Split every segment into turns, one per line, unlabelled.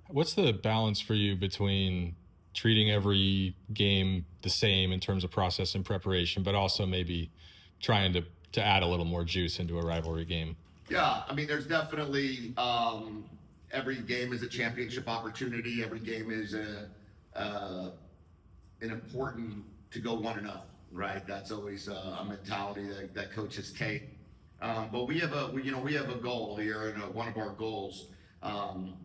What's the balance for you between treating every game the same in terms of process and preparation, but also maybe trying to add a little more juice into a rivalry game?
Yeah, I mean, there's definitely every game is a championship opportunity. Every game is an important to go 1-0, right? That's always a mentality that coaches take. But we have a goal here, and one of our goals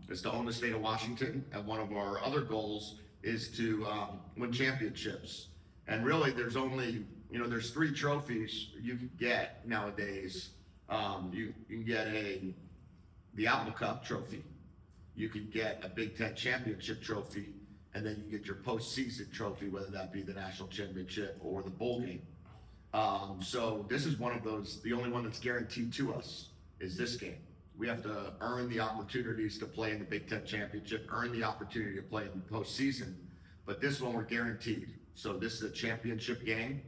is to own the state of Washington, and one of our other goals is to win championships. And really, there's there's 3 trophies you can get nowadays. You can get the Apple Cup trophy, you can get a Big Ten championship trophy, and then you get your postseason trophy, whether that be the national championship or the bowl game. So this is one of those. The only one that's guaranteed to us is this game. We have to earn the opportunities to play in the Big Ten championship, earn the opportunity to play in the postseason. But this one we're guaranteed. So this is a championship game,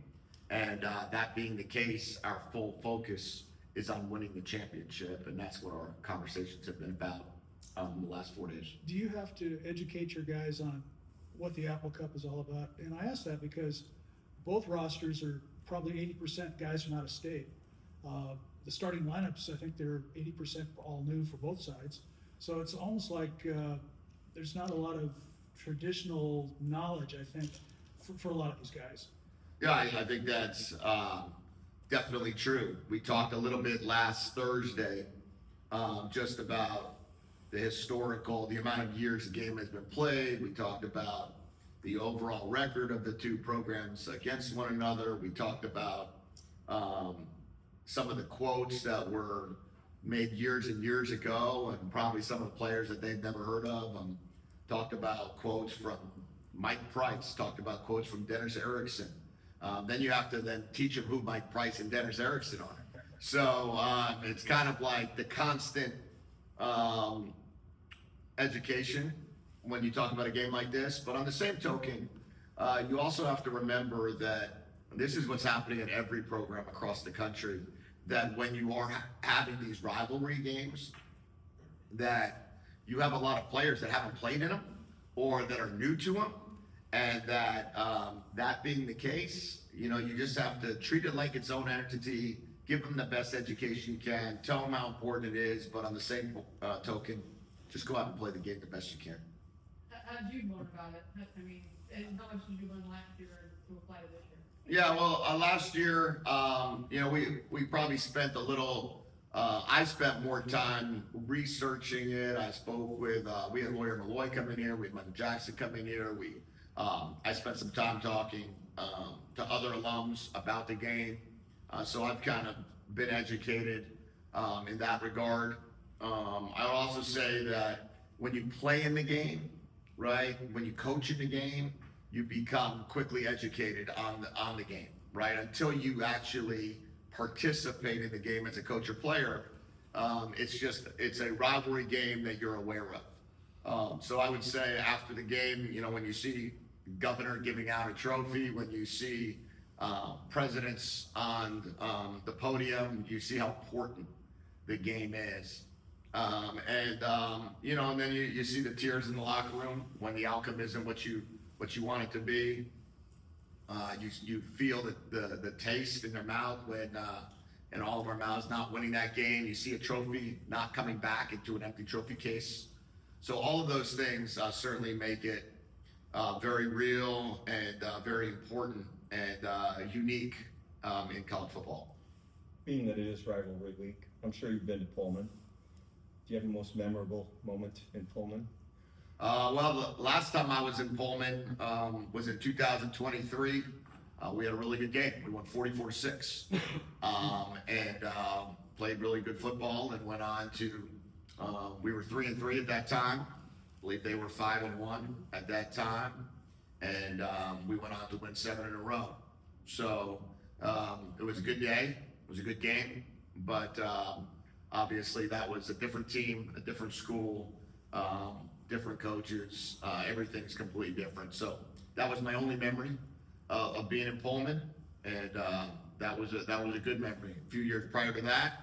and that being the case, our full focus is on winning the championship, and that's what our conversations have been about in the last 4 days.
Do you have to educate your guys on what the Apple Cup is all about? And I ask that because both rosters are probably 80% guys from out of state. The starting lineups, I think they're 80% all new for both sides. So it's almost like there's not a lot of traditional knowledge, I think, for a lot of these guys.
Yeah, I think that's definitely true. We talked a little bit last Thursday just about the amount of years the game has been played. We talked about the overall record of the 2 programs against one another. We talked about some of the quotes that were made years and years ago, and probably some of the players that they've never heard of. Talked about quotes from Mike Price, talked about quotes from Dennis Erickson. Then you have to then teach them who Mike Price and Dennis Erickson are. So it's kind of like the constant education when you talk about a game like this. But on the same token, you also have to remember that this is what's happening in every program across the country, that when you are having these rivalry games, that you have a lot of players that haven't played in them or that are new to them. And that being the case, you just have to treat it like its own entity, give them the best education you can, tell them how important it is, but on the same token, just go out and play the game the best you can.
How did you learn about it? I mean, and how much did you learn last year to apply to this year?
Yeah, well, last year, we probably spent I spent more time researching it. I spoke with, we had lawyer Malloy come in here, we had Michael Jackson come in here. I spent some time talking to other alums about the game. So I've kind of been educated in that regard. I'll also say that when you play in the game, right, when you coach in the game, you become quickly educated on the game, right? Until you actually participate in the game as a coach or player, it's a rivalry game that you're aware of. So I would say after the game, when you see governor giving out a trophy, when you see presidents on the podium, you see how important the game is. And then you see the tears in the locker room when the outcome isn't what you want it to be. You feel the taste in their mouth when in all of our mouths not winning that game. You see a trophy not coming back into an empty trophy case. So all of those things certainly make it very real and very important and unique in college football.
Being that it is rivalry week, I'm sure you've been to Pullman. Do you have the most memorable moment in Pullman?
Well, the last time I was in Pullman was in 2023. We had a really good game. We won 44-6 and played really good football and went on to, we were 3-3 at that time. I believe they were 5-1 at that time. And we went on to win 7 in a row. So it was a good day. It was a good game. But obviously that was a different team, a different school, different coaches. Everything's completely different. So that was my only memory of being in Pullman. And that was a good memory. A few years prior to that,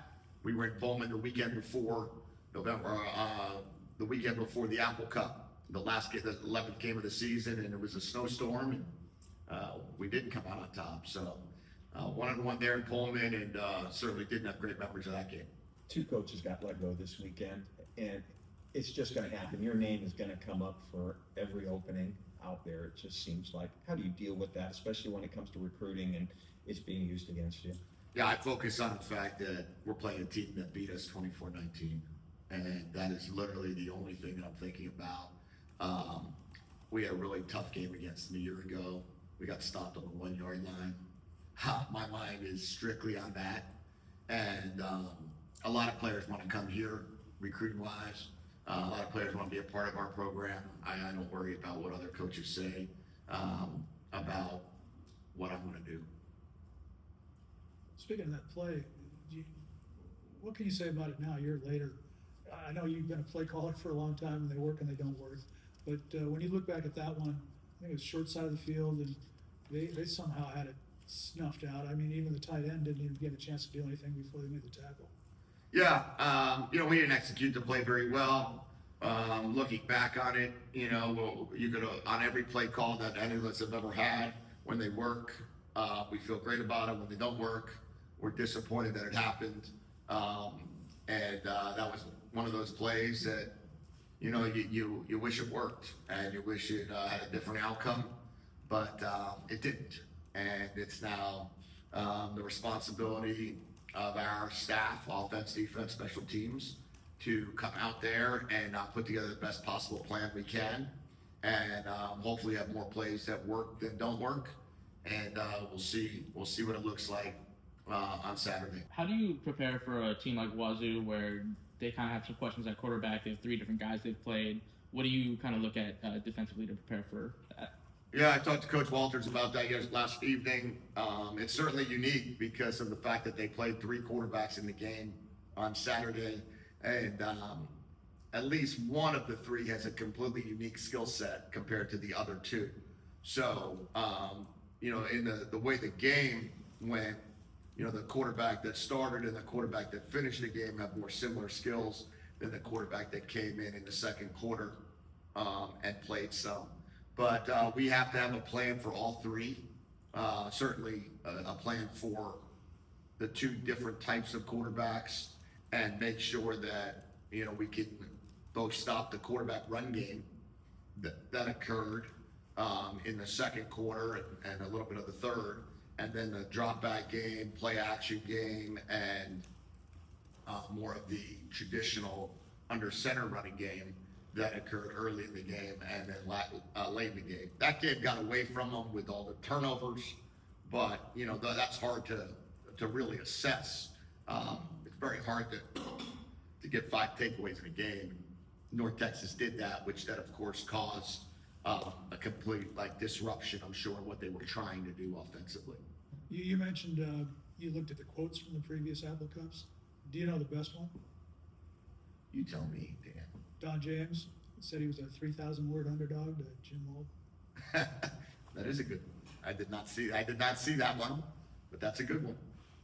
we were in Pullman the weekend before the weekend before the Apple Cup, the 11th game of the season, and it was a snowstorm, and we didn't come out on top. So 1-1 there in Pullman, and certainly didn't have great memories of that game.
2 coaches got let go this weekend, and it's just going to happen. Your name is going to come up for every opening out there. It just seems like. How do you deal with that, especially when it comes to recruiting and it's being used against you?
Yeah, I focus on the fact that we're playing a team that beat us 24-19, and that is literally the only thing that I'm thinking about. We had a really tough game against them a year ago. We got stopped on the 1-yard line. My mind is strictly on that, and a lot of players want to come here, recruiting-wise. A lot of players want to be a part of our program. I don't worry about what other coaches say about what I'm going to do.
Speaking of that play, what can you say about it now, a year later? I know you've been a play caller for a long time, and they work and they don't work. But when you look back at that one, I think it was short side of the field, and they somehow had it snuffed out. I mean, even the tight end didn't even get a chance to do anything before they made the tackle.
Yeah, we didn't execute the play very well. Looking back on it, you could on every play call that any of us have ever had, when they work, we feel great about it. When they don't work, we're disappointed that it happened. And that was one of those plays that, you wish it worked and you wish it had a different outcome, but it didn't. And it's now the responsibility of our staff, offense, defense, special teams, to come out there and put together the best possible plan we can, and hopefully have more plays that work than don't work. And we'll see what it looks like on Saturday.
How do you prepare for a team like Wazoo, where they kind of have some questions at quarterback? They have 3 different guys they've played. What do you kind of look at defensively to prepare for that?
Yeah, I talked to Coach Walters about that last evening. It's certainly unique because of the fact that they played 3 quarterbacks in the game on Saturday, and at least one of the 3 has a completely unique skill set compared to the other 2. So, in the way the game went, the quarterback that started and the quarterback that finished the game have more similar skills than the quarterback that came in the second quarter and played some. But we have to have a plan for all 3. Certainly a plan for the 2 different types of quarterbacks, and make sure that, we can both stop the quarterback run game that occurred in the second quarter and a little bit of the third, and then the drop back game, play action game, and more of the traditional under center running game that occurred early in the game and then late in the game. That game got away from them with all the turnovers, but that's hard to really assess. It's very hard to get 5 takeaways in a game. North Texas did that, which then of course caused a complete disruption, I'm sure, what they were trying to do offensively.
You mentioned you looked at the quotes from the previous Apple Cups. Do you know the best one?
You tell me, Dan.
Don James said he was a 3,000-word underdog to Jim Mold.
That is a good one. I did not see that one, but that's a good one.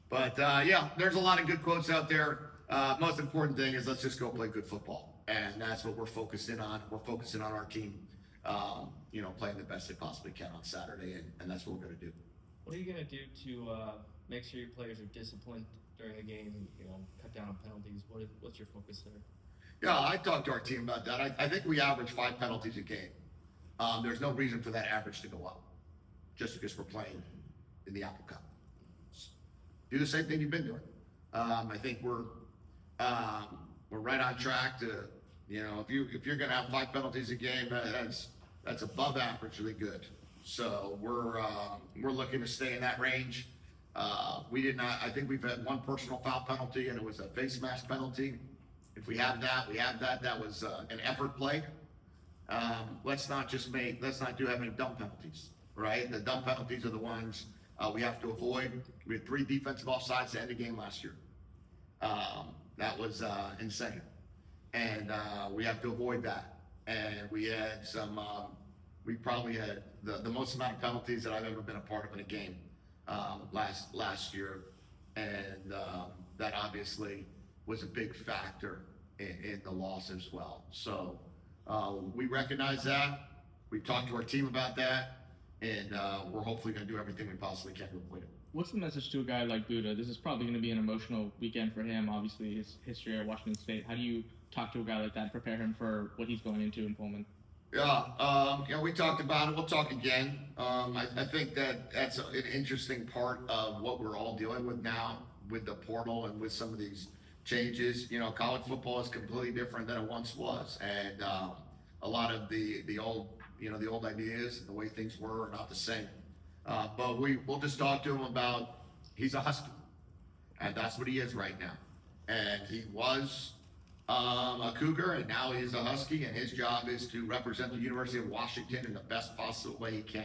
But yeah, there's a lot of good quotes out there. Most important thing is let's just go play good football, and that's what we're focusing on. We're focusing on our team, playing the best they possibly can on Saturday, and that's what we're going to do.
What are you going to do to make sure your players are disciplined during a game? Cut down on penalties. What's your focus there?
Yeah, I talked to our team about that. I think we average 5 penalties a game. There's no reason for that average to go up, just because we're playing in the Apple Cup. Do the same thing you've been doing. I think we're right on track to, if you're going to have 5 penalties a game, that's above averagely good. So we're looking to stay in that range. I think we've had 1 personal foul penalty, and it was a face mask penalty. If we have that, we have that. That was an effort play. Let's not do have any dumb penalties, right? The dumb penalties are the ones we have to avoid. We had 3 defensive offsides to end the game last year. That was insane, and we have to avoid that. And we had we probably had the most amount of penalties that I've ever been a part of in a game last year, and that obviously was a big factor in the loss as well. So we recognize that. We've talked to our team about that, and we're hopefully going to do everything we possibly can to avoid it.
What's the message to a guy like Buda? This is probably going to be an emotional weekend for him. Obviously, his history at Washington State. How do you talk to a guy like that, prepare him for what he's going into in Pullman?
Yeah, we talked about it. We'll talk again. I think that's an interesting part of what we're all dealing with now with the portal and with some of these changes. College football is completely different than it once was, and a lot of the old the old ideas and the way things were are not the same. But we'll just talk to him about he's a Husky, and that's what he is right now. And he was a Cougar, and now he's a Husky, and his job is to represent the University of Washington in the best possible way he can.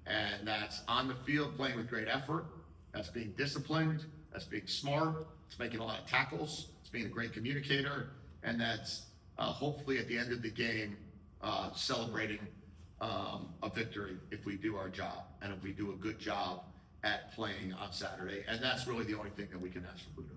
And that's on the field playing with great effort, that's being disciplined, that's being smart, it's making a lot of tackles, it's being a great communicator, and that's hopefully at the end of the game celebrating a victory if we do our job and if we do a good job at playing on Saturday. And that's really the only thing that we can ask for Buda.